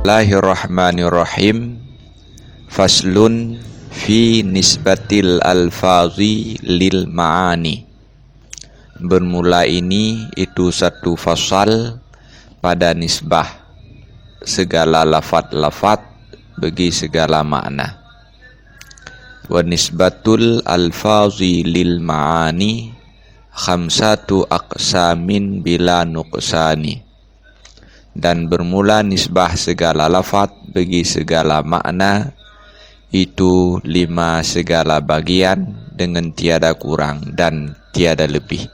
Bismillahirrahmanirrahim. Faslun fi nisbatil alfazi lil ma'ani. Bermula ini itu satu fasal pada nisbah segala lafat-lafat bagi segala makna. Wa nisbatul alfazi lil ma'ani khamsatu aqsamin bila nuqsani. Dan bermula nisbah segala lafat bagi segala makna itu 5 segala bagian dengan tiada kurang dan tiada lebih.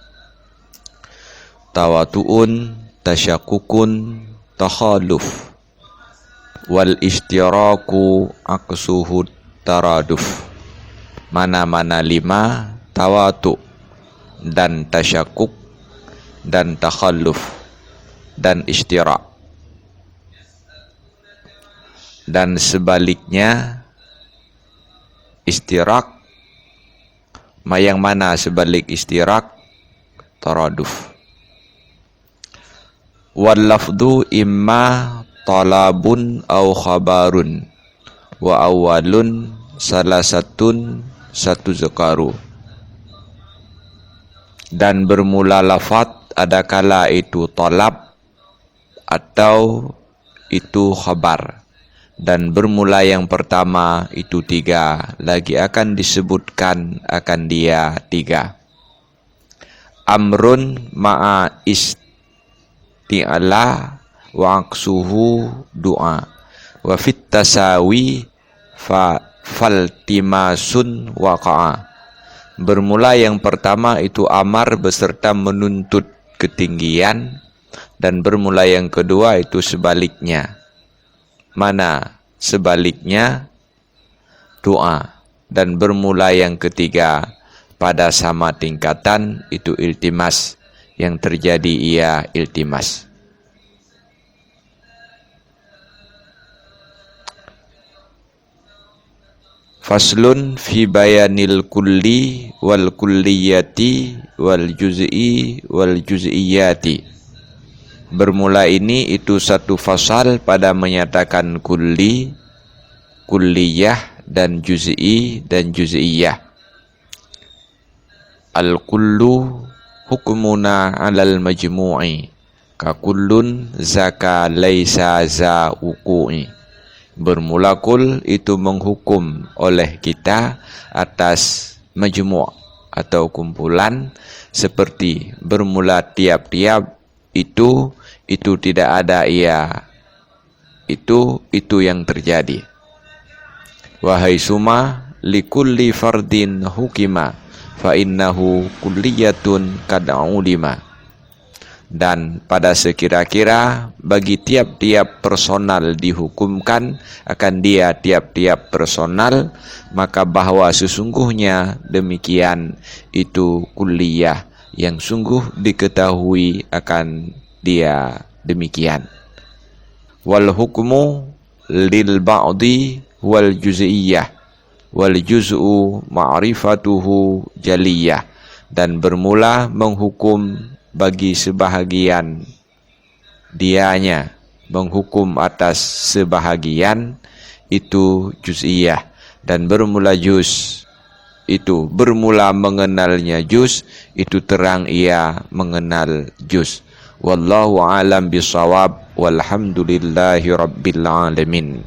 Tawatu'un, tasyakukun, takhaluf, wal istiraku aksuhud taraduf. Mana-mana 5, tawatu' dan tasyakuk dan takhalluf dan istirak. Dan sebaliknya istirak, yang mana sebalik istirak? Taraduf. Wal lafdu imma talabun au khabarun wa awalun salasatun satu zakaru. Dan bermula lafaz adakala itu talab atau itu khabar. Dan bermula yang pertama itu 3, lagi akan disebutkan akan dia 3. Amrun ma'a isti'la wa aksuhu du'a wa fit tasawi faltimasun waqa'a. Bermula yang pertama itu amar beserta menuntut ketinggian, dan bermula yang kedua itu sebaliknya. Mana sebaliknya? Doa. Dan bermula yang ketiga pada sama tingkatan itu iltimas, yang terjadi ia iltimas. Faslun fi bayanil kulli wal kulliyati wal juz'i wal juz'iyati. Bermula ini itu satu fasal pada menyatakan kulli, kulliyah, dan juz'i dan juz'iyah. Al-kullu hukmuna 'alal majmu'i ka kullun zaka laisa za uqu'i. Bermula kul itu menghukum oleh kita atas majmu' atau kumpulan, seperti bermula tiap-tiap itu tidak ada ia, itu yang terjadi. Wahai suma likulli fardin hukima fa innahu kulliyatun kad'ulima. Dan pada sekira-kira bagi tiap-tiap personal dihukumkan akan dia tiap-tiap personal, maka bahwa sesungguhnya demikian itu kulliyah yang sungguh diketahui akan dia demikian. Wal hukmu lil ba'di wal juz'iyah wal juz'u ma'rifatuhu jaliyah. Dan bermula menghukum bagi sebahagian dianya, menghukum atas sebahagian itu juz'iyah. Dan bermula juz itu bermula mengenalnya juz, itu terang ia mengenal juz. Wallahu a'lam bishawab, walhamdulillahi rabbil alamin.